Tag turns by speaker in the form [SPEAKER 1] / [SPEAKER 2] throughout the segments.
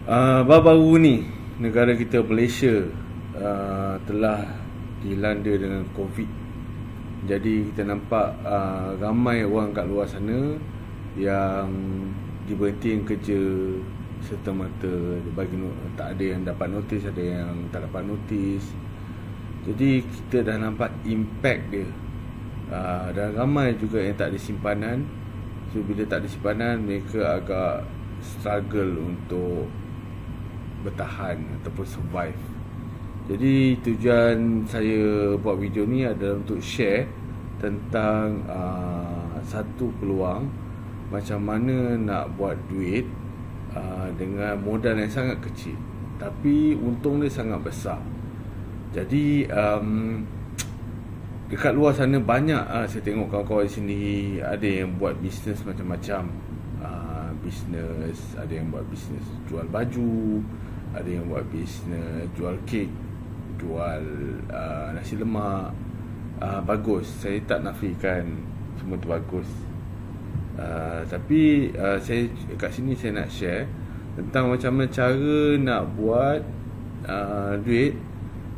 [SPEAKER 1] Baru-baru ni negara kita Malaysia telah dilanda dengan COVID. Jadi kita nampak ramai orang kat luar sana yang diberhentikan kerja serta-merta, tak ada yang dapat notis, ada yang tak dapat notis. Jadi kita dah nampak impact dia. Dan ramai juga yang tak ada simpanan. So bila tak ada simpanan, mereka agak struggle untuk bertahan ataupun survive. Jadi tujuan saya buat video ni adalah untuk share tentang satu peluang macam mana nak buat duit dengan modal yang sangat kecil, tapi untung dia sangat besar. Jadi dekat luar sana banyak saya tengok kawan-kawan di sini ada yang buat bisnes macam-macam. Bisnes, ada yang buat bisnes jual baju, ada yang buat bisnes jual kek, jual nasi lemak. Bagus, saya tak nafikan semua tu bagus. Tapi saya kat sini saya nak share tentang macam mana cara nak buat duit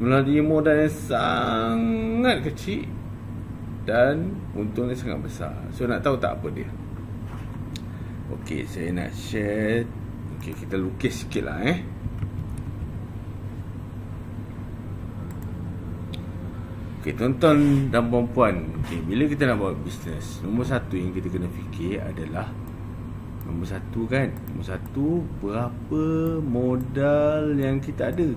[SPEAKER 1] melalui modal yang sangat kecil dan untungnya sangat besar. So nak tahu tak apa dia? Okey, saya nak share. Okey, kita lukis sikit lah Okey, tuan-tuan dan puan-puan, bila kita nak buat bisnes, nombor satu yang kita kena fikir adalah nombor satu, berapa modal yang kita ada.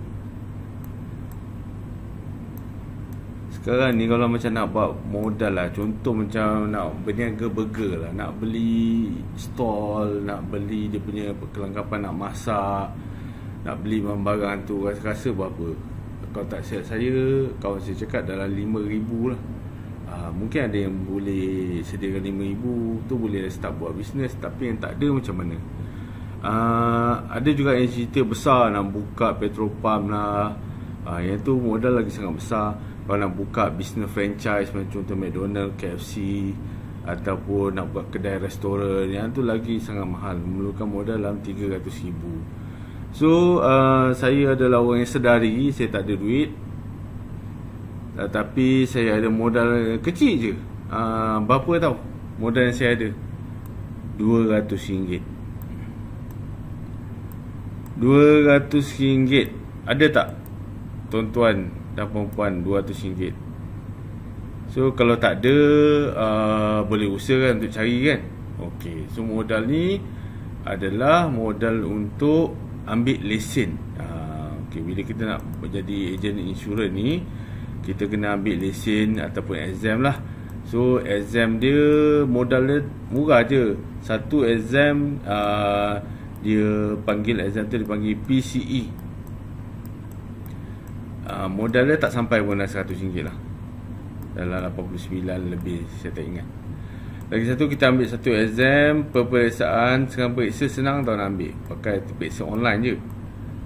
[SPEAKER 1] Sekarang ni kalau macam nak buat modal lah, contoh macam nak berniaga burger lah, nak beli stall, nak beli dia punya kelengkapan nak masak, nak beli barang tu, rasa-rasa berapa? Kalau tak silap saya, kawan saya cakap dalam 5,000 lah. Mungkin ada yang boleh sediakan 5,000 tu boleh start buat bisnes. Tapi yang tak ada macam mana? Ada juga yang cerita besar nak buka petrol pump lah. Yang tu modal lagi sangat besar. Kalau nak buka bisnes franchise macam contoh McDonald, KFC, ataupun nak buat kedai restoran, yang tu lagi sangat mahal, memerlukan modal dalam 300,000. So saya adalah orang yang sedari saya tak ada duit, tapi saya ada modal kecil je. Berapa tahu modal yang saya ada? RM200. RM200. Ada tak tuan-tuan dan puan-puan RM200? So kalau tak ada, boleh usahakan untuk cari kan. Okey, so modal ni adalah modal untuk ambil lesen. Okay, bila kita nak jadi ejen insurans ni, kita kena ambil lesen ataupun exam lah. So exam dia modal dia murah je. Satu exam dia panggil exam tu dipanggil PCE. Modal dia tak sampai pun RM100 lah, dalam 89 lebih, saya tak ingat. Lagi satu, kita ambil satu exam, peperiksaan. Sekarang periksa senang tau nak ambil, pakai periksa online je.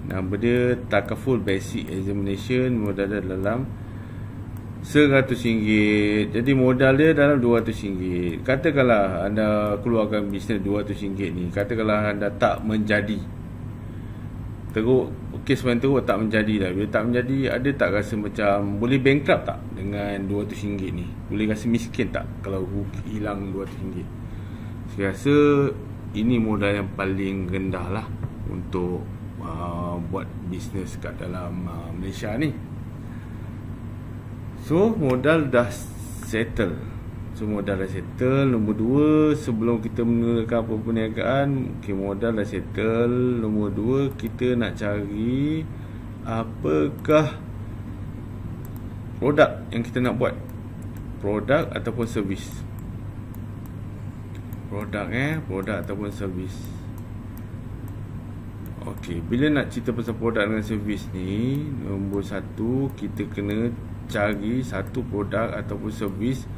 [SPEAKER 1] Nama dia Takaful Basic Examination. Modal dia dalam RM100. Jadi modal dia dalam RM200. Katakanlah anda keluarkan bisnes RM200 ni, katakanlah anda tak menjadi, teruk, kes main teruk tak menjadi dah. Bila tak menjadi, ada tak rasa macam boleh bankrupt tak dengan RM200 ni? Boleh rasa miskin tak kalau hilang RM200? Saya rasa ini modal yang paling rendah lah untuk buat bisnes kat dalam Malaysia ni. So modal dah settle. Nombor dua, sebelum kita menggunakan apa perniagaan, modal dah settle. Nombor dua, kita nak cari apakah produk yang kita nak buat. Produk ataupun servis. Produk ataupun servis. Okey, bila nak cerita pasal produk dengan servis ni, nombor satu, kita kena cari satu produk ataupun servis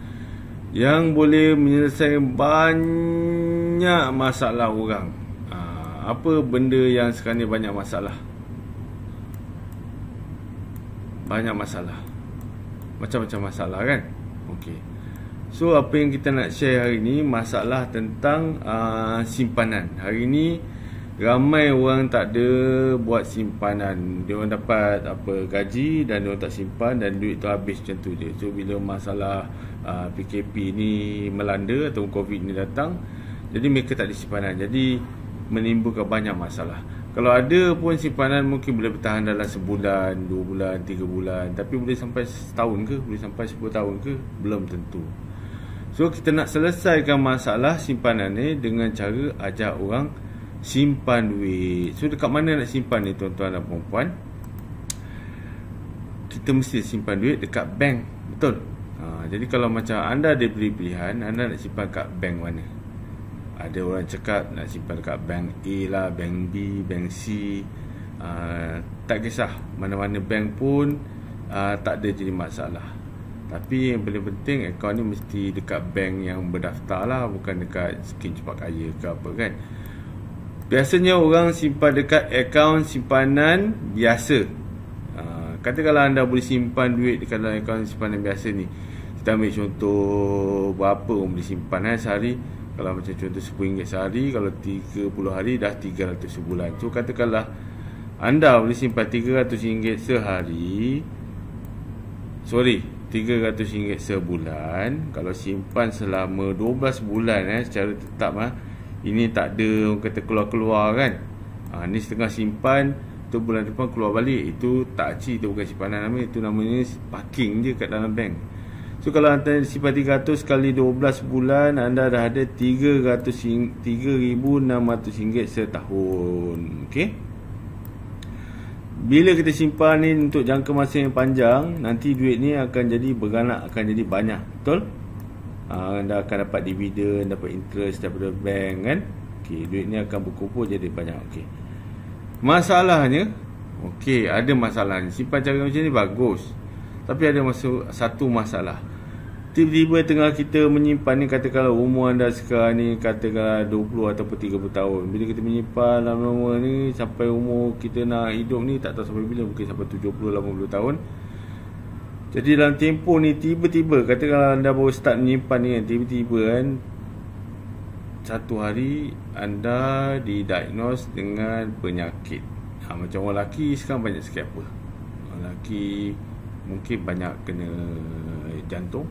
[SPEAKER 1] yang boleh menyelesaikan banyak masalah orang. Apa benda yang sekarang ni banyak masalah? Banyak masalah, macam-macam masalah kan. Okey, so apa yang kita nak share hari ni, masalah tentang simpanan. Hari ni ramai orang tak ada buat simpanan. Dia orang dapat gaji dan dia orang tak simpan dan duit tu habis macam tu je. So bila masalah PKP ni melanda atau COVID ni datang, jadi mereka tak ada simpanan. Jadi menimbulkan banyak masalah. Kalau ada pun simpanan mungkin boleh bertahan dalam sebulan, 2 bulan, 3 bulan. Tapi boleh sampai setahun ke? Boleh sampai 10 tahun ke? Belum tentu. So kita nak selesaikan masalah simpanan ni dengan cara ajak orang simpan duit. So dekat mana nak simpan ni tuan-tuan dan puan-puan? Kita mesti simpan duit dekat bank. Betul? Jadi kalau macam anda ada pilihan, anda nak simpan kat bank mana? Ada orang cakap nak simpan dekat bank A lah, bank B, bank C. Tak kisah, mana-mana bank pun tak ada jadi masalah. Tapi yang paling penting, akaun ni mesti dekat bank yang berdaftar lah, bukan dekat Skim Cepat Kaya ke apa kan. Biasanya orang simpan dekat akaun simpanan biasa. Katakanlah anda boleh simpan duit dekat dalam akaun simpanan biasa ni. Kita ambil contoh berapa orang boleh simpan sehari. Kalau macam contoh RM10 sehari, kalau 30 hari dah 300 sebulan. So katakanlah anda boleh simpan RM300 sehari. RM300 sebulan. Kalau simpan selama 12 bulan secara tetap ini tak ada orang kata keluar-keluar kan. Ni setengah simpan, tu bulan depan keluar balik. Itu tak aci, itu bukan simpanan namanya. Itu namanya parking je kat dalam bank. So kalau anda simpan 300 kali 12 bulan, anda dah ada RM3,600 setahun. Okey. Bila kita simpan ni untuk jangka masa yang panjang, nanti duit ni akan jadi beranak, akan jadi banyak. Betul? Anda akan dapat dividen, dapat interest daripada bank kan. Okey, duit ni akan berkumpul jadi banyak. Okey. Masalahnya, okey, ada masalah ni. Simpan cara macam ni bagus. Tapi ada satu masalah. Tiba-tiba tengah kita menyimpan ni, katakanlah umur anda sekarang ni katakanlah 20 ataupun 30 tahun. Bila kita menyimpan lama-lama ni sampai umur kita nak hidup ni tak tahu sampai bila, mungkin sampai 70-80 tahun. Jadi dalam tempoh ni tiba-tiba, katakanlah anda baru start menyimpan ni kan, tiba-tiba kan satu hari anda didiagnose dengan penyakit. Macam orang lelaki sekarang banyak sikit apa. Orang lelaki mungkin banyak kena jantung,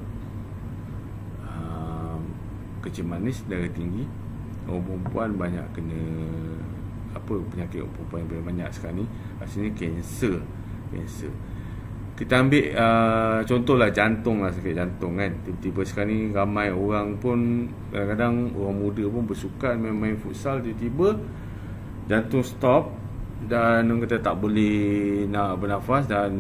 [SPEAKER 1] kecil manis, darah tinggi. Orang perempuan banyak kena penyakit orang perempuan yang banyak sekarang ni, asalnya kanser. Kita ambil contohlah jantung lah, sakit jantung kan. Tiba-tiba sekarang ni ramai orang pun, kadang-kadang orang muda pun bersukan main futsal, tiba-tiba jantung stop dan orang kata tak boleh nak bernafas dan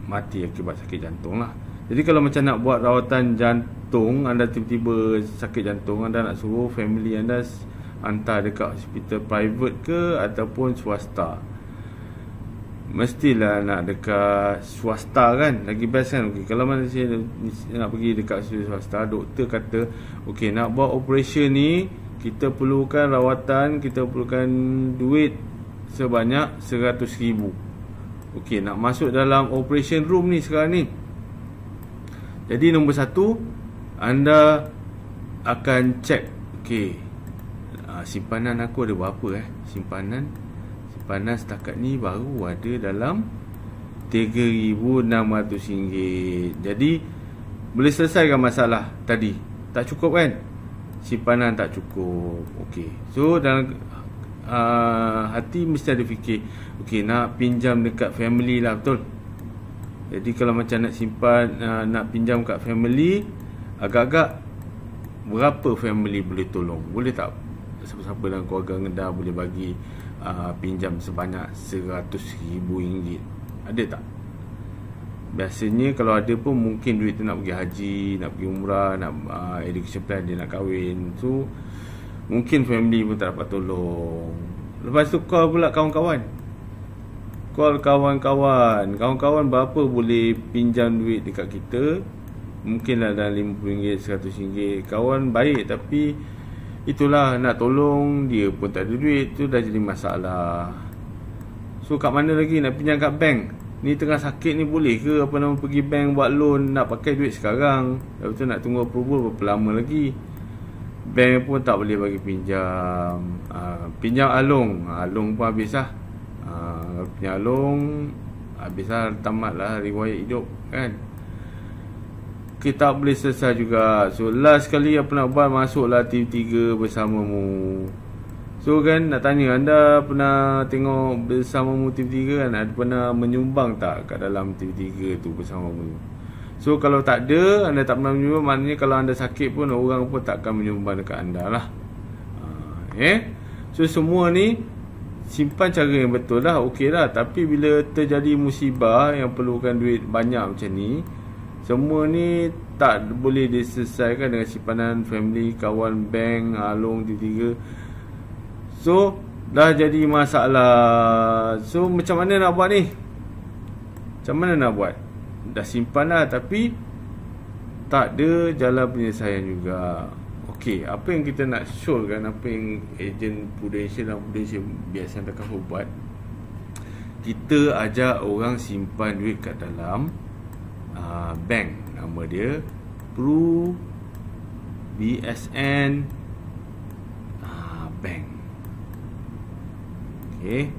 [SPEAKER 1] mati akibat sakit jantung lah. Jadi kalau macam nak buat rawatan jantung, anda tiba-tiba sakit jantung, anda nak suruh family anda hantar dekat hospital private ke ataupun swasta. Mestilah nak dekat swasta kan, lagi best kan. Okay, kalau mana saya nak pergi dekat swasta, doktor kata okey, nak buat operation ni kita perlukan rawatan, kita perlukan duit sebanyak RM100,000. Okey, nak masuk dalam operation room ni sekarang ni. Jadi nombor satu, anda akan cek, okey, simpanan aku ada berapa simpanan setakat ni baru ada dalam RM3,600. Jadi boleh selesaikan masalah tadi. Tak cukup kan? Simpanan tak cukup. Okey. So dalam hati mesti ada fikir, okey, nak pinjam dekat family lah, betul? Jadi kalau macam nak simpan, nak pinjam kat family, agak-agak berapa family boleh tolong? Boleh tak siapa-siapa dalam keluarga anda boleh bagi pinjam sebanyak RM100,000? Ada tak? Biasanya kalau ada pun mungkin duit tu nak pergi haji, nak pergi umrah, nak education plan, dia nak kahwin. So mungkin family pun tak dapat tolong. Lepas tu call pula kawan-kawan. Call kawan-kawan berapa boleh pinjam duit dekat kita. Mungkin lah dalam RM50, RM100. Kawan baik tapi itulah, nak tolong dia pun tak ada duit. Tu dah jadi masalah. So kat mana lagi nak pinjam kat bank? Ni tengah sakit ni boleh ke pergi bank buat loan, nak pakai duit sekarang? Lepas tu nak tunggu approval berapa lama lagi? Bank pun tak boleh bagi pinjam. Pinjam Along, Along pun habis lah. Pinjam Along habis lah, tamat lah riwayat hidup kan. Kita tak boleh selesai juga. So last kali apa nak buat, masuklah TV3 bersamamu. So kan nak tanya, anda pernah tengok bersamamu TV3 kan? Ada pernah menyumbang tak kat dalam TV3 tu bersamamu? So kalau tak ada, anda tak pernah menyumbang, maknanya kalau anda sakit pun orang pun tak akan menyumbang dekat anda lah. So semua ni simpan cara yang betul lah, okey lah. Tapi bila terjadi musibah yang perlukan duit banyak macam ni, semua ni tak boleh diselesaikan dengan simpanan family, kawan, bank, Along, TV3. So dah jadi masalah. So macam mana nak buat ni? Macam mana nak buat? Dah simpan lah, tapi tak ada jalan penyelesaian juga. Okey, apa yang kita nak syurkan, apa yang ejen Prudential dan Prudential biasa anda cover buat, kita ajak orang simpan duit kat dalam bank. Nama dia Pru BSN Bank. Okey.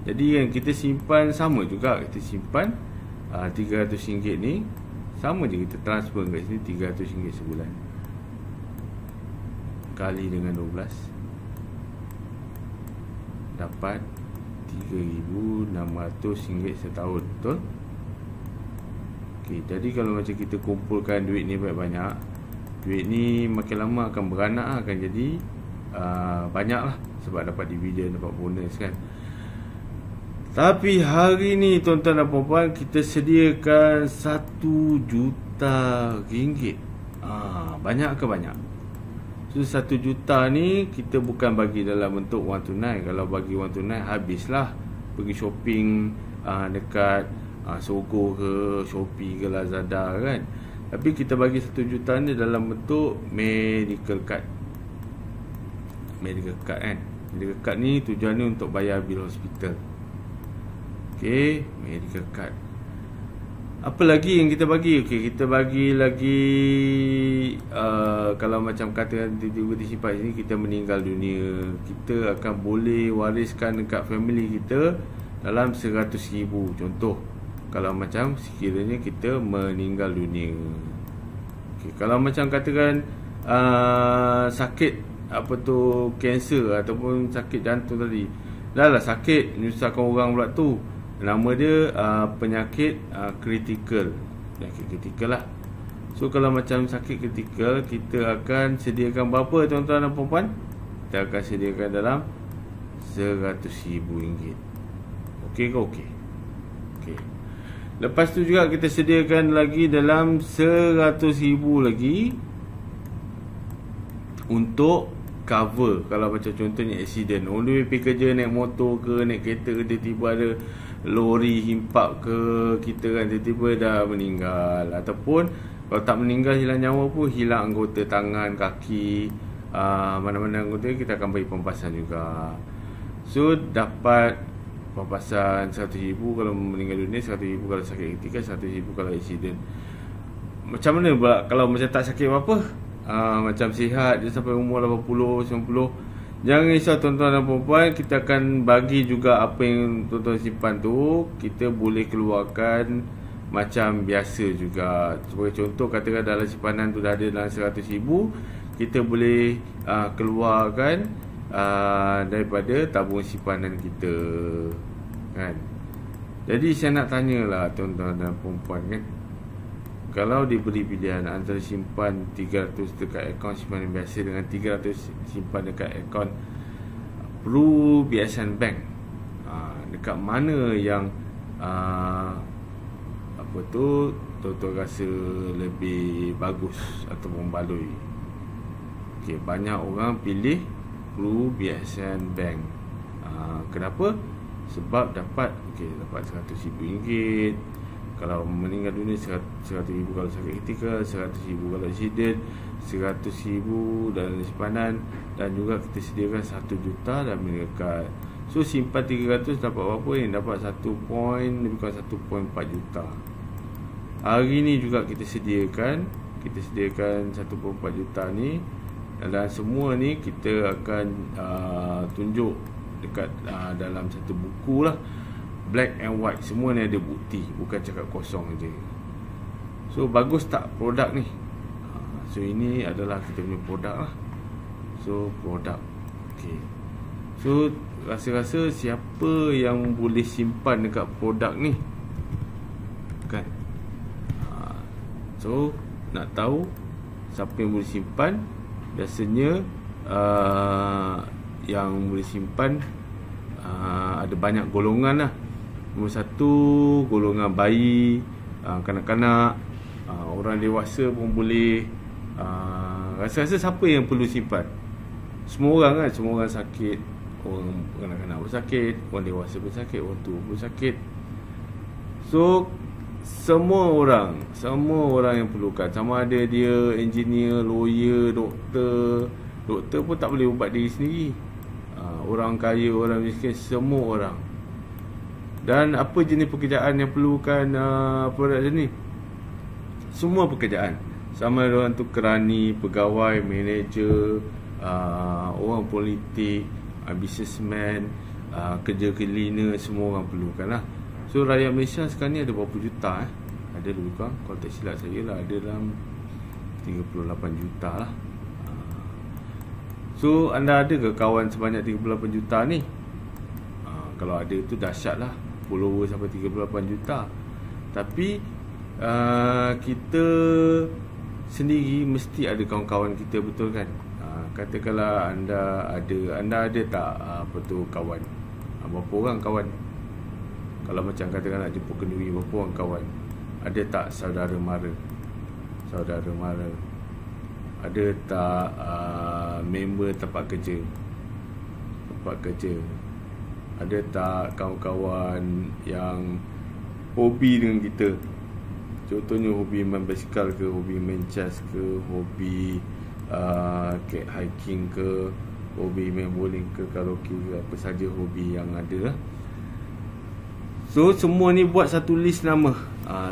[SPEAKER 1] Jadi yang kita simpan sama juga, kita simpan RM300 ni sama je, kita transfer kat sini RM300 sebulan kali dengan 12 dapat RM3,600 setahun, betul? Okey, jadi kalau macam kita kumpulkan duit ni banyak-banyak, duit ni makin lama akan beranak, akan jadi banyak lah, sebab dapat dividen, dapat bonus kan. Tapi hari ni tuan-tuan dan puan-puan, kita sediakan RM1 juta. Banyak ke banyak? So 1 juta ni kita bukan bagi dalam bentuk wang tunai. Kalau bagi wang tunai habislah pergi shopping dekat Sogo ke, Shopee ke, Lazada kan. Tapi kita bagi 1 juta ni dalam bentuk medical card. Medical card kan. Medical card ni tujuannya untuk bayar bil hospital. Okey, medical card. Apa lagi yang kita bagi? Okey, kita bagi lagi kalau macam katakan tiba-tiba disimpan sini, kita meninggal dunia, kita akan boleh wariskan dekat family kita dalam RM100,000. Contoh, kalau macam sekiranya kita meninggal dunia. Okey, kalau macam katakan sakit apa tu, kanser ataupun sakit jantung tadi, dah lah sakit menyusahkan orang pula tu, nama dia penyakit kritikal. Penyakit kritikal lah. So kalau macam sakit kritikal, kita akan sediakan berapa tuan-tuan dan puan-puan? Kita akan sediakan dalam RM100,000. Okey ke okey? Okey. Lepas tu juga kita sediakan lagi dalam RM100,000 lagi untuk cover kalau macam contohnya accident, on the way pergi kerja naik motor ke, naik kereta ke, tiba-tiba ada lori himpak ke kita kan, tiba-tiba dah meninggal, ataupun kalau tak meninggal, hilang nyawa pun, hilang anggota tangan, kaki, mana-mana anggota, kita akan bagi pempasan juga. So dapat pempasan RM100,000 kalau meninggal dunia, RM100,000 kalau sakit kritikal, RM100,000 kalau accident. Macam mana pula kalau macam tak sakit apa-apa? Macam sihat je sampai umur 80, 90, jangan risau tuan-tuan dan puan-puan, kita akan bagi juga apa yang tuan-tuan simpan tu, kita boleh keluarkan macam biasa juga. Sebagai contoh, katakan dalam simpanan tu dah ada dalam RM100,000, kita boleh keluarkan daripada tabung simpanan kita kan. Jadi saya nak tanyalah tuan-tuan dan puan-puan kan, kalau diberi pilihan antara simpan 300 dekat akaun simpanan biasa dengan 300 simpan dekat akaun Pru BSN Bank, dekat mana yang apa tu tuan-tuan rasa lebih bagus ataupun baloi? Okey, banyak orang pilih Pru BSN Bank. Kenapa? Sebab dapat dapat RM100,000. Kalau meninggal dunia RM100,000 kalau sakit kritikal, RM100,000 kalau accident, RM100,000 dalam simpanan, dan juga kita sediakan RM1 juta dan meningkat. So simpan 300 dapat berapa ni? Dapat 1 bukan 1.4 juta. Hari ni juga kita sediakan 1.4 juta ni Dan semua ni kita akan tunjuk dekat dalam satu buku lah, black and white. Semua ni ada bukti, bukan cakap kosong je. So bagus tak produk ni? So ini adalah kita punya produk lah. So produk, okay. So rasa-rasa siapa yang boleh simpan dekat produk ni, kan? So nak tahu siapa yang boleh simpan, biasanya yang boleh simpan ada banyak golongan lah. Nombor satu, golongan bayi, kanak-kanak, orang dewasa pun boleh. Rasa-rasa siapa yang perlu simpan? Semua orang kan, semua orang sakit. Orang kanak-kanak pun sakit, orang dewasa pun sakit, orang tua pun sakit. So semua orang yang perlukan, sama ada dia engineer, lawyer, doktor. Doktor pun tak boleh ubat diri sendiri. Orang kaya, orang miskin, semua orang. Dan apa jenis pekerjaan yang perlukan produk ni? Semua pekerjaan, sama ada orang tu kerani, pegawai, manager, orang politik, businessman, kerja cleaner, semua orang perlukan lah. So rakyat Malaysia sekarang ni ada berapa juta Ada lebih kurang, kalau tak silap saya lah, ada dalam 38 juta lah. So anda ada ke kawan sebanyak 38 juta ni? Kalau ada tu dahsyat lah, follower sampai 38 juta. Tapi kita sendiri mesti ada kawan-kawan kita, betul kan? Katakanlah anda ada tak apa tu kawan? Berapa orang kawan? Kalau macam katakan nak jumpa kenduri, berapa orang kawan? Ada tak saudara mara? Saudara mara. Ada tak member tempat kerja? Tempat kerja. Ada tak kawan-kawan yang hobi dengan kita? Contohnya hobi main basikal ke, hobi main chess ke, hobi cat hiking ke, hobi main bowling ke, karaoke ke, apa saja hobi yang ada lah. So semua ni buat satu list nama,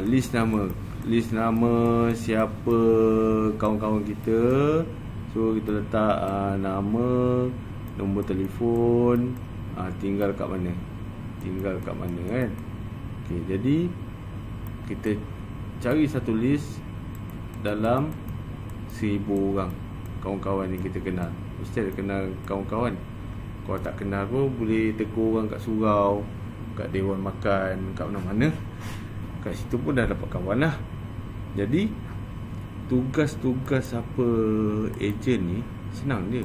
[SPEAKER 1] list nama siapa kawan-kawan kita. So kita letak nama, nombor telefon, tinggal kat mana kan. Okay, jadi kita cari satu list dalam 1000 orang kawan-kawan yang kita kenal. Mesti ada kenal kawan-kawan. Kalau tak kenal pun boleh tegur orang kat surau, kat dewan makan, kat mana-mana. Kat situ pun dah dapat kawan lah. Jadi tugas-tugas apa ejen ni senang je.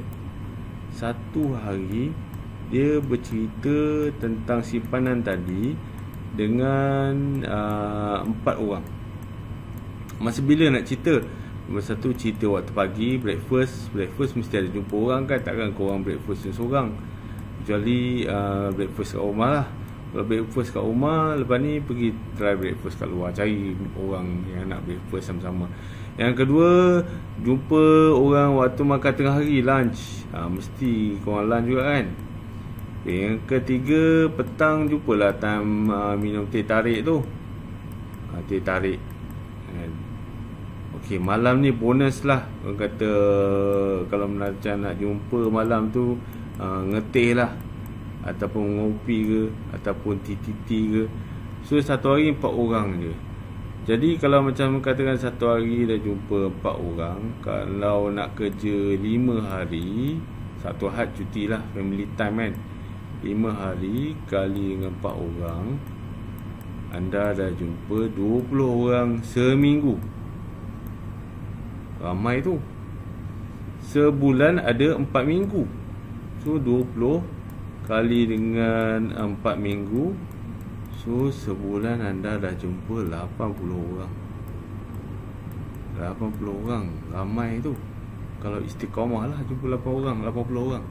[SPEAKER 1] Satu hari dia bercerita tentang simpanan tadi dengan 4 orang. Masa bila nak cerita? Nombor satu, cerita waktu pagi, breakfast mesti ada jumpa orang kan. Takkan korang breakfast seorang, kecuali breakfast kat rumah lah. Kalau breakfast kat rumah, lepas ni pergi try breakfast kat luar, cari orang yang nak breakfast sama-sama. Yang kedua, jumpa orang waktu makan tengah hari, lunch. Mesti korang lunch juga kan. Okay, yang ketiga, petang jumpalah time minum teh tarik tu. Teh tarik. Okey, malam ni bonus lah. Orang kata kalau macam nak jumpa malam tu, ngeteh lah, ataupun ngopi ke, ataupun titi ke. So satu hari 4 orang je. Jadi kalau macam katakan satu hari dah jumpa 4 orang, kalau nak kerja 5 hari, satu had cuti lah, family time kan, 5 hari kali dengan 4 orang, anda dah jumpa 20 orang seminggu. Ramai tu. Sebulan ada 4 minggu. So 20 kali dengan 4 minggu, so sebulan anda dah jumpa 80 orang. 80 orang, ramai tu. Kalau istiqamah lah jumpa 80 orang.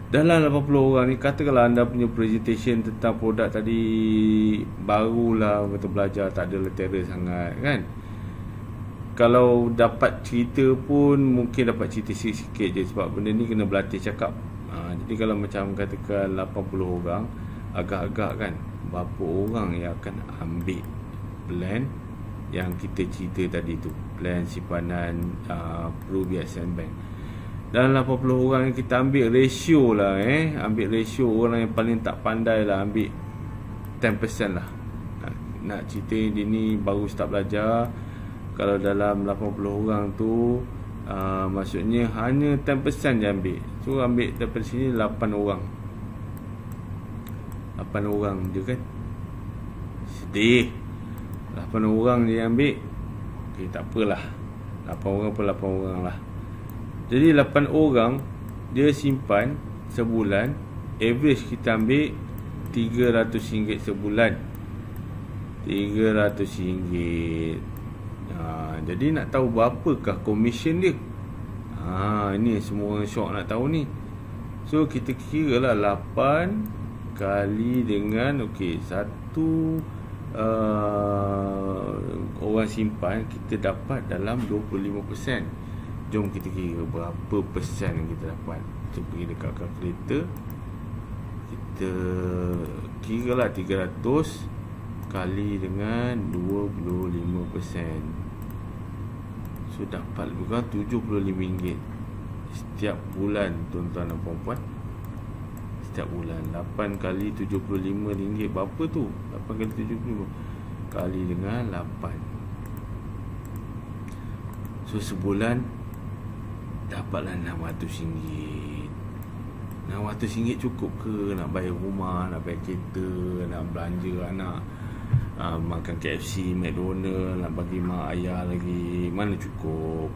[SPEAKER 1] Dalam 80 orang ni, katakanlah anda punya presentation tentang produk tadi barulah betul belajar, tak ada literal sangat kan. Kalau dapat cerita pun mungkin dapat cerita sikit-sikit je, sebab benda ni kena berlatih cakap. Jadi kalau macam katakan 80 orang, agak-agak kan berapa orang yang akan ambil plan yang kita cerita tadi tu, plan simpanan Pro BSN Bank. dalam 80 orang yang kita ambil ratio lah, ambil ratio orang yang paling tak pandai lah, ambil 10% lah. Nak cerita dia ni baru start belajar. Kalau dalam 80 orang tu maksudnya hanya 10% je ambil. So ambil daripada sini 8 orang 8 orang je kan. Sedih 8 orang je ambil. Okay, tak apalah, 8 orang pun 8 orang lah. Jadi 8 orang dia simpan sebulan, average kita ambil RM300 sebulan. RM300. Jadi nak tahu berapakah komisen dia? Ini semua orang syok nak tahu ni. So kita kira lah 8 kali dengan satu orang simpan, kita dapat dalam 25%. Jom kita kira berapa persen yang kita dapat. Kita pergi dekat kalkulator, kita kira lah 300 kali dengan 25%. So dapat lebih kurang RM75 setiap bulan, tuan-tuan dan puan-puan. Setiap bulan 8 kali RM75 berapa tu? 8 kali 75 kali dengan 8. So sebulan dapatlah RM600. RM600 cukup ke nak bayar rumah, nak bayar kereta, nak belanja anak, makan KFC, McDonald, nak bagi mak ayah lagi? Mana cukup?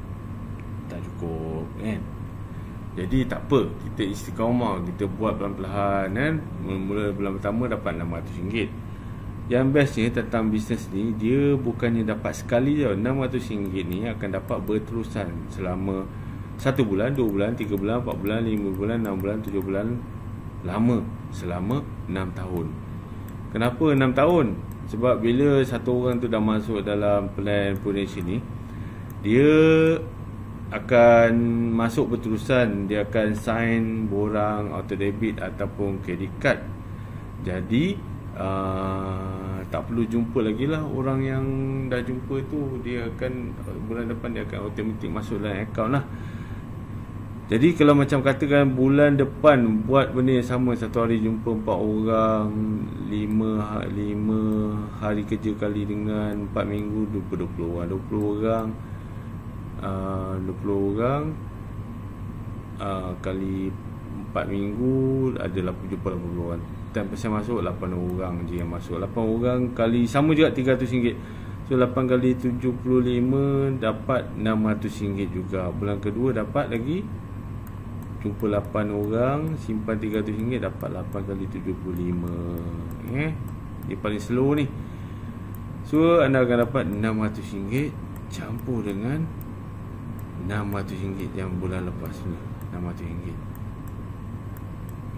[SPEAKER 1] Tak cukup kan. Jadi tak apa, kita istiqamah, kita buat pelan-pelan kan. Mula bulan pertama dapat RM600. Yang bestnya tentang bisnes ni, dia bukannya dapat sekali je. RM600 ni akan dapat berterusan selama 1 bulan, 2 bulan, 3 bulan, 4 bulan, 5 bulan, 6 bulan, 7 bulan. Lama, selama 6 tahun. Kenapa 6 tahun? Sebab bila satu orang tu dah masuk dalam plan Prudential ni, dia akan masuk berterusan. Dia akan sign borang auto debit ataupun credit card. Jadi tak perlu jumpa lagi lah orang yang dah jumpa tu. Dia akan bulan depan dia akan automatic masuk dalam account lah. Jadi kalau macam katakan bulan depan buat benda yang sama, satu hari jumpa 4 orang, 5 hari kerja kali dengan 4 minggu, 20 orang. 20 orang kali 4 minggu adalah jumpa 80 orang. 10% masuk, 8 orang je yang masuk. 8 orang kali sama juga RM300. So 8 kali 75 dapat RM600 juga. Bulan kedua dapat lagi, jumpa 8 orang, simpan RM300, dapat 8 kali 75. Dia paling slow ni. So anda akan dapat RM600 campur dengan RM600 yang bulan lepas ni. RM600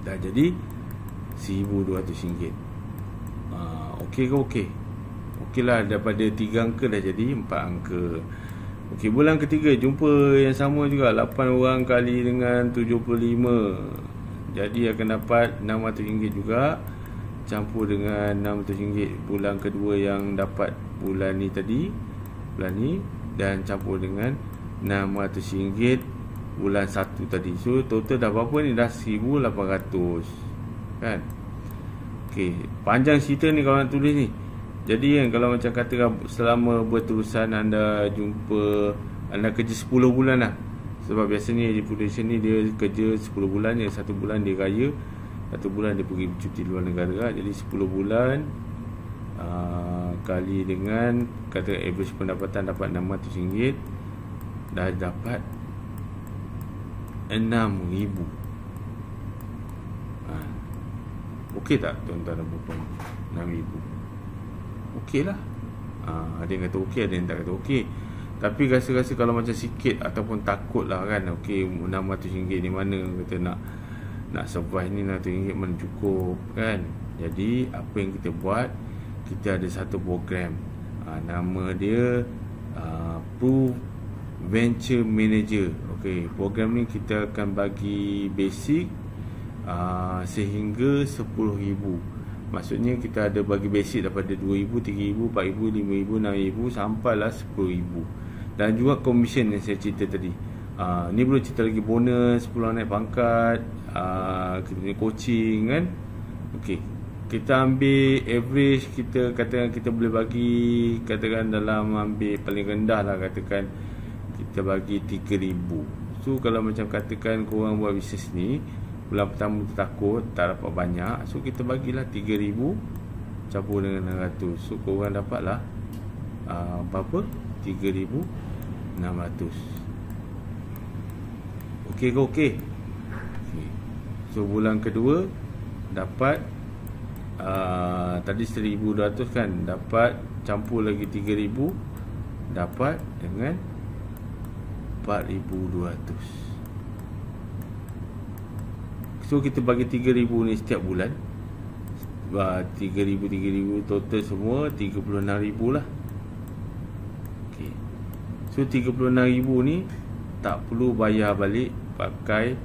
[SPEAKER 1] dah jadi RM1,200. Okey ke okey? Okey lah, daripada 3 angka dah jadi 4 angka. Okey, bulan ketiga jumpa yang sama juga, 8 orang kali dengan 75. Jadi akan dapat RM600 juga, campur dengan RM600 bulan kedua yang dapat bulan ni tadi, bulan ni, dan campur dengan RM600 bulan 1 tadi. So total dah berapa ni? Dah RM1,800 kan. Okey, panjang cerita ni kalau nak tulis ni. Jadi kan, kalau macam katakan selama berterusan anda jumpa, anda kerja 10 bulan lah. Sebab biasanya di Prudential ni dia kerja 10 bulan je. 1 bulan dia raya, 1 bulan dia pergi cuti luar negara. Jadi 10 bulan kali dengan kata average pendapatan dapat RM600, dah dapat RM6,000. Okey tak tuan-tuan dan puan-puan? RM6,000 okey lah. Ada yang kata okey, ada yang tak kata okey. Tapi rasa-rasa kalau macam sikit ataupun takut lah kan. Okey, RM600 ni mana kata nak survive ni, RM600 mana cukup kan. Jadi apa yang kita buat, kita ada satu program, nama dia Prove Venture Manager. Okey, program ni kita akan bagi basic sehingga RM10,000. Maksudnya kita ada bagi basic daripada RM2,000, RM3,000, RM4,000, RM5,000, RM6,000 sampailah RM10,000. Dan juga komisen yang saya cerita tadi. Ni belum cerita lagi bonus, peluang naik pangkat, kita punya coaching kan. Okey, kita ambil average, kita katakan kita boleh bagi, katakan dalam ambil paling rendah lah, katakan kita bagi 3,000. So kalau macam katakan korang buat bisnes ni, bulan pertama tu takut tak dapat banyak, so kita bagilah 3,000 campur dengan 600. So korang dapatlah berapa? 3,600. Okey ke okey? Okay. So bulan kedua dapat tadi 1,200 kan, dapat campur lagi 3,000, dapat dengan 4,200. So kita bagi 3,000 ni setiap bulan, 3,000 total semua 36,000 lah. Okay. So 36,000 ni tak perlu bayar balik pakai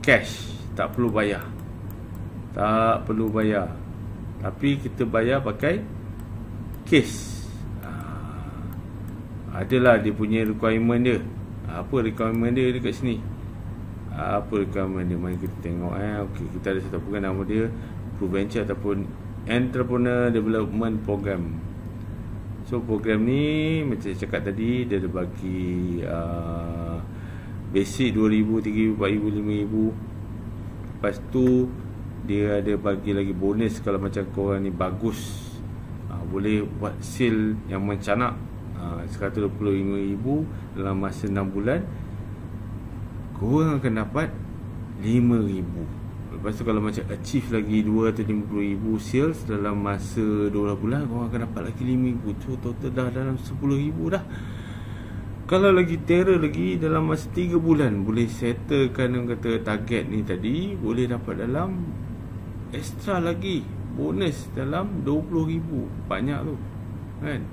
[SPEAKER 1] cash, tak perlu bayar, tapi kita bayar pakai case. Adalah dia punya requirement dia. Apa requirement dia dekat sini? Apa requirement dia? Mari kita tengok. Okey, kita ada satu program, nama dia Proventure ataupun Entrepreneur Development Program. So program ni macam saya cakap tadi, dia ada bagi basic 2,000, 3,000, 4,000, 5,000. Lepas tu dia ada bagi lagi bonus kalau macam korang ni bagus, boleh buat sale yang mencanak, 125,000 dalam masa 6 bulan, korang akan dapat 5,000. Lepas tu kalau macam achieve lagi 250,000 sales dalam masa 12 bulan, korang akan dapat lagi 5,000. So total dah dalam 10,000 dah. Kalau lagi terror lagi, dalam masa 3 bulan boleh settlekan yang kata target ni tadi, boleh dapat dalam extra lagi bonus dalam 20,000. Banyak tu kan.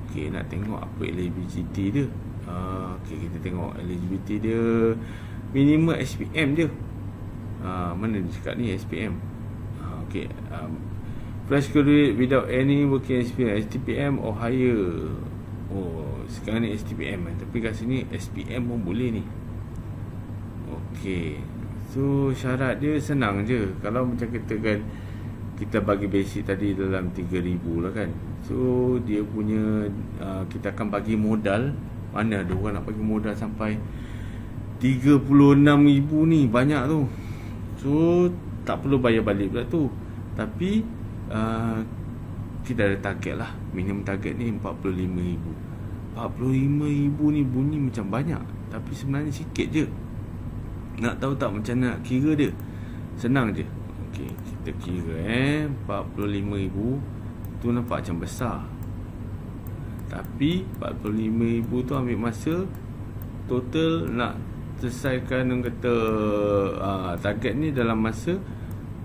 [SPEAKER 1] Okey, nak tengok apa eligibility dia. Okey, kita tengok eligibility dia. Minimum SPM dia. Mana dia cakap ni SPM. Okey, fresh graduate without any working experience, STPM or higher. Oh, sekarang ni STPM tapi kat sini SPM pun boleh ni. Okey, so syarat dia senang je. Kalau macam kita kan, kita bagi basic tadi dalam 3,000 lah kan. So dia punya kita akan bagi modal. Mana ada orang nak bagi modal sampai 36,000 ni, banyak tu. So tak perlu bayar balik pula tu. Tapi kita ada target lah. Minimum target ni 45,000. 45,000 ni bunyi macam banyak, tapi sebenarnya sikit je. Nak tahu tak macam nak kira dia? Senang je. Okey, kita kira 45,000 tu nampak macam besar, tapi 45,000 tu ambil masa total nak selesaikan yang kata target ni dalam masa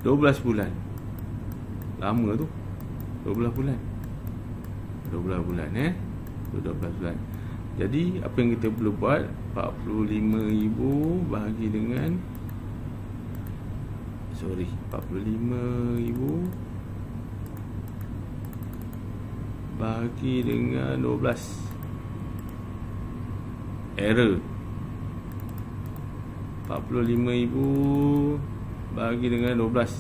[SPEAKER 1] 12 bulan. Lama tu 12 bulan 12 bulan 12 bulan. Jadi apa yang kita perlu buat, 45,000 bahagi dengan 45,000 bahagi dengan 12. Error. 45,000 bahagi dengan 12,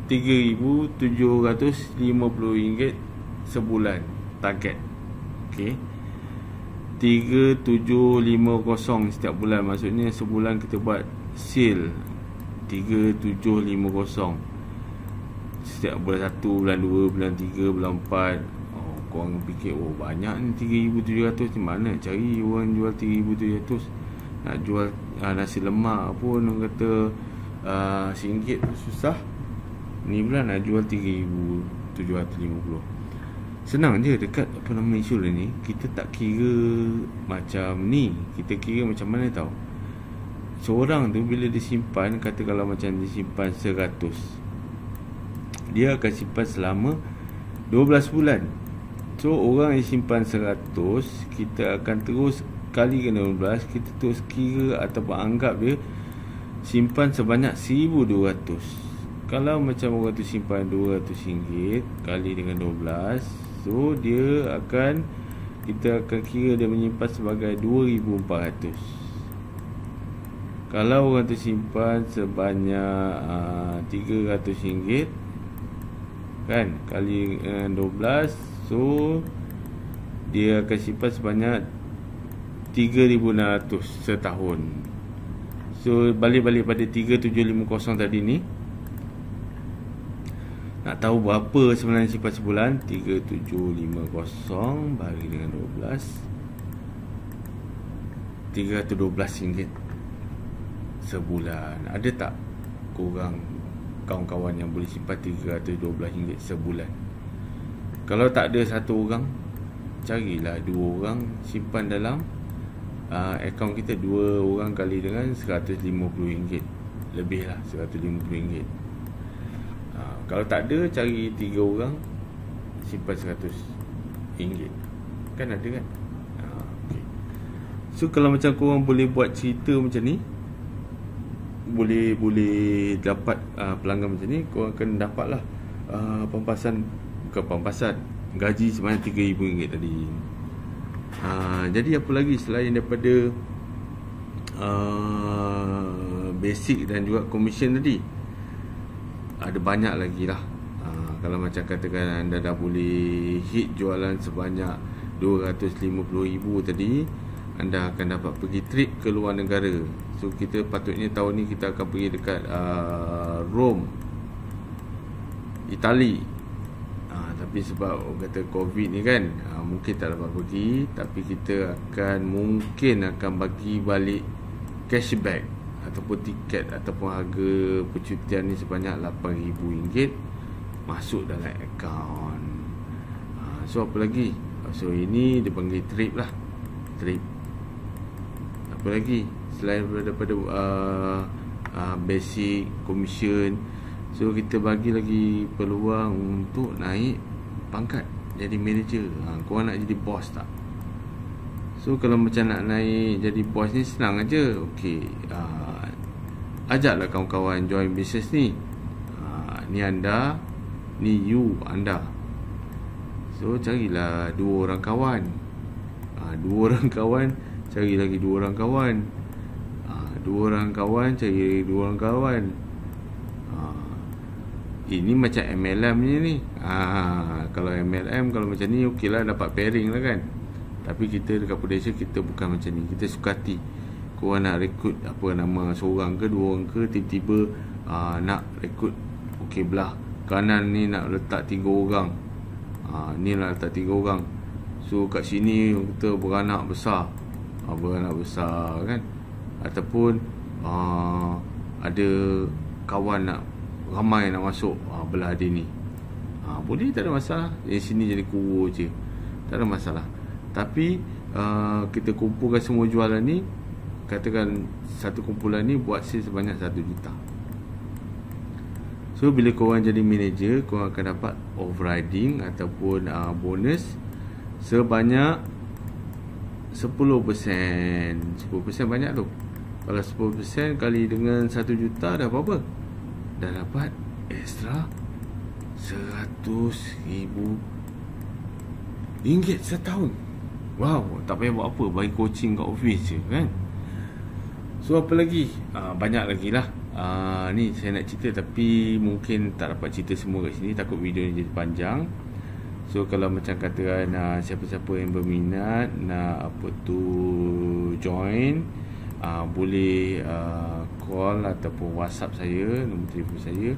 [SPEAKER 1] RM3,750 sebulan target. Okey, 3,750 setiap bulan. Maksudnya sebulan kita buat sale 3,750 setiap bulan 1, bulan 2, bulan 3, bulan 4. Korang fikir, banyak ni 3,700 ni, mana cari orang jual 3,700? Nak jual nasi lemak pun orang kata RM1 tu susah. Ni pula nak jual 3,750. Senang je dekat apa nama insurans ni. Kita tak kira macam ni, kita kira macam mana tahu. Seorang tu bila dia simpan, kata kalau macam dia simpan 100, dia akan simpan selama 12 bulan. So orang yang simpan 100, kita akan terus kalikan 12, kita terus kira ataupun anggap dia simpan sebanyak 1,200. Kalau macam orang tu simpan RM200 kali dengan 12, so dia akan kita akan kira dia menyimpan sebagai 2,400. Kalau orang tu simpan sebanyak RM300 kan, kali 12, so dia akan simpan sebanyak 3,600 setahun. So balik-balik pada 3750 tadi ni, nak tahu berapa sebenarnya simpan sebulan? 3750 bagi dengan 12, RM312 sebulan. Ada tak korang kawan-kawan yang boleh simpan RM312 sebulan? Kalau tak ada satu orang, carilah dua orang simpan dalam akaun kita. Dua orang kali dengan RM150, lebih lah RM150. Kalau tak ada, cari 3 orang simpan RM100. Kan ada kan? Okay. So kalau macam korang boleh buat cerita macam ni, boleh dapat pelanggan macam ni, korang akan dapat lah gaji sebanyak RM3,000 tadi. Jadi apa lagi selain daripada basic dan juga commission tadi? Ada banyak lagi lah. Kalau macam katakan anda dah boleh hit jualan sebanyak RM250,000 tadi, anda akan dapat pergi trip ke luar negara. So kita patutnya tahun ni kita akan pergi dekat Rome, Itali. Tapi sebab orang kata Covid ni kan, mungkin tak dapat pergi. Tapi kita mungkin akan bagi balik cashback ataupun tiket ataupun harga percutian ni sebanyak RM8,000 masuk dalam akaun. So apa lagi? So ini dia panggil trip lah. Trip. Apa lagi selain daripada basic commission? So kita bagi lagi peluang untuk naik pangkat jadi manager. Korang nak jadi boss tak? So kalau macam nak naik jadi boss ni senang aja. Okey, ajaklah kawan-kawan join bisnes ni. Ni anda, ni you, anda. So carilah 2 orang kawan. 2 orang kawan, cari lagi 2 orang kawan. 2 orang kawan, cari 2 orang kawan. Ini macam MLM ni. Kalau MLM, kalau macam ni okey lah, dapat pairing lah kan. Tapi kita dekat Prudential, kita bukan macam ni. Kita suka hati. Korang nak rekrut apa nama, seorang ke 2 orang ke, tiba-tiba nak rekrut, okey belah kanan ni nak letak 3 orang, ni nak letak 3 orang. So kat sini kita beranak besar kan. Ataupun ada kawan nak ramai nak masuk belah dia ni, boleh, tak ada masalah. Di sini jadi kuru je, tak ada masalah. Tapi kita kumpulkan semua jualan ni, katakan satu kumpulan ni buat sale sebanyak 1 juta. So bila korang jadi manager, korang akan dapat overriding ataupun bonus sebanyak 10%. 10% banyak tu. Kalau 10% kali dengan 1 juta dah berapa? Dah dapat extra RM100,000 setahun. Wow, tak payah buat apa, bagi coaching kat office je kan. So apa lagi? Banyak lagi lah. Ni saya nak cerita, tapi mungkin tak dapat cerita semua kat sini, takut video ni jadi panjang. So kalau macam katakan siapa-siapa yang berminat nak join, boleh call ataupun WhatsApp saya. Nombor telefon saya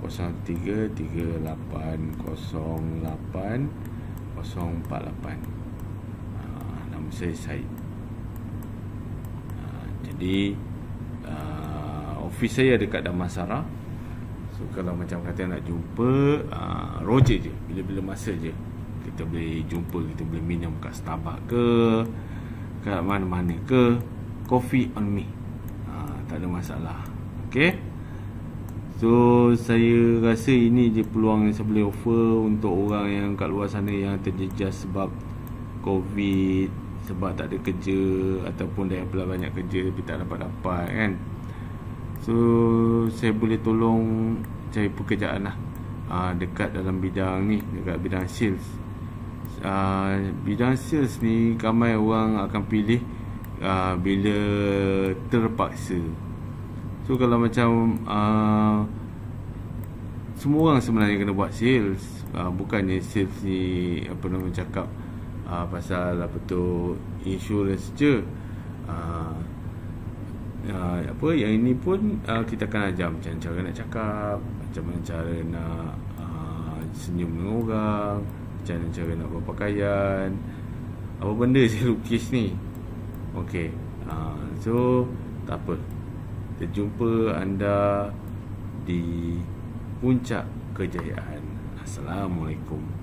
[SPEAKER 1] 0338080048. Nama saya Syed. Jadi office saya dekat Damansara. So kalau macam kata nak jumpa, roger je, bila-bila masa je kita boleh jumpa. Kita boleh minum kat Starbucks ke, kat mana-mana ke. Coffee on me, tak ada masalah. Okay. So saya rasa ini je peluang yang saya boleh offer untuk orang yang kat luar sana yang terjejas sebab Covid, sebab tak ada kerja, ataupun dah apply banyak kerja tapi tak dapat kan. So saya boleh tolong cari pekerjaan lah dekat dalam bidang ni, dekat bidang sales. bidang sales ni ramai orang akan pilih bila terpaksa. So kalau macam semua orang sebenarnya kena buat sales, bukannya sales ni apa nama cakap pasal apa tu insurance je. Apa yang ini pun kita akan ajar macam cara nak cakap, macam mana cara nak senyum dengan orang, macam mana cara nak berpakaian, apa benda je lukis ni. Okey, so tak apa, kita jumpa anda di puncak kejayaan. Assalamualaikum.